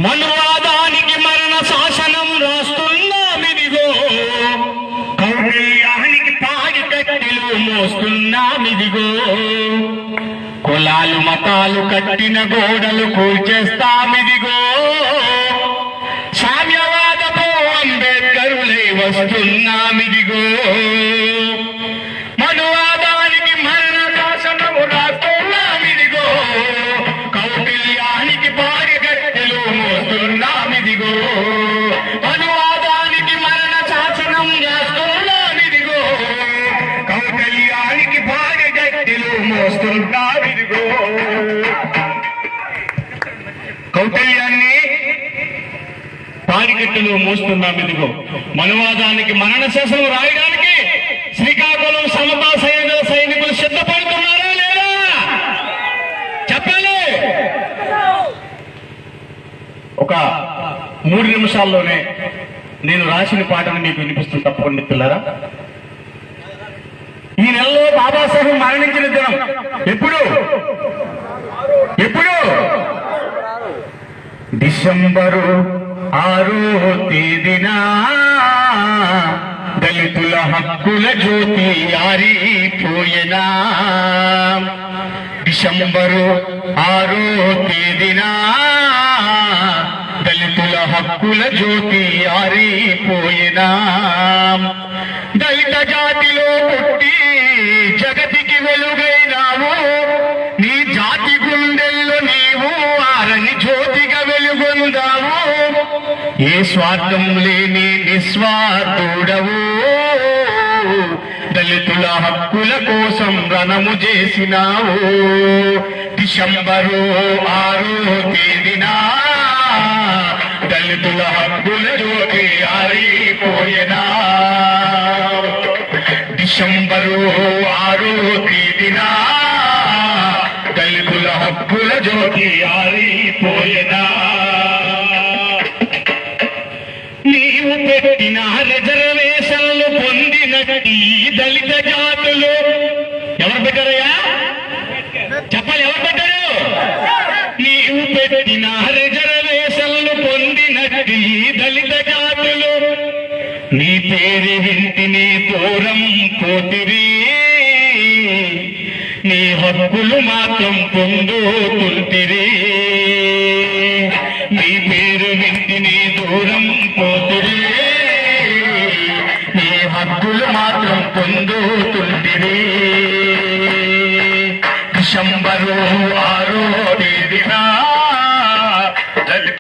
మనువాదానికి మరణ శాసనం రాస్తున్నామిదిగో, కౌరయ్యానికి పాడి కట్టెలు మోస్తున్నామిదిగో, కులాలు మతాలు కట్టిన గోడలు కూల్చేస్తామిదిగో, సామ్యవాదపు అంబేద్కరులై వస్తున్నామిదిగో, మనువాదానికి మరణ శాసనము రాస్తున్నామిదిగో, కౌటిల్యానికి పాడి కట్టెలు మోస్తున్నామిదిగో, మనువాదానికి మరణ శాసనం రాస్తున్నామిదిగో, కౌటిల్యానికి పాడి కట్టెలు మోస్తున్నామిదిగో. కౌటిల్యాన్ని పాడికట్టెలు మోస్తున్నామిదిగో, మనువాదానికి మరణ శాసనం రాయడానికి శ్రీకాకుళం సమతా సైనికులు సిద్ధపడుతున్నారా లేదా చెప్పాలి. ఒక 3 నిమిషాల్లోనే నేను రాసిన పాటను మీకు వినిపిస్తుంది, తప్పకుండా పిల్లరా. ఈ నెలలో బాబాసాహెబ్ మరణించిన దినం ఎప్పుడు? డిసెంబరు 6వ తేదీన దళితుల హక్కుల జ్యోతి ఆరిపోయేనా. డిసెంబరు 6వ తేదీన దళితుల హక్కుల జ్యోతి ఆరిపోయేనా. దళిత జాతిలో పుట్టి జగతికి వెలుగైనావు, నీ జాతి గుండెల్లో నీవు ఆరని జ్యోతిగా వెలుగొందావు. ఏ స్వార్థం లేని నిస్వార్థుడవు, దళితుల హక్కుల కోసం రణము చేసినావు. డిసెంబరు 6వ తేదీన దళితుల హక్కుల జ్యోతి ఆరిపోయేనా. డిసెంబరు 6వ తేదీన దళితుల హక్కుల జ్యోతి ఆరిపోయేనా. నీవు పెట్టిన రిజర్వేషన్లు పొందినట్టి దళిత జాతులు ఎవరు పెట్టారయ్యా చెప్పాలి, ఎవరు పెట్టారు? నీవు పెట్టిన రిజర్వేషన్లు పొందినట్టి దళిత జాతులు నీ పేరు వింటిని దూరం పోతిరి, నీ హక్కులు మాత్రం పొందుతుంటిరి. నీ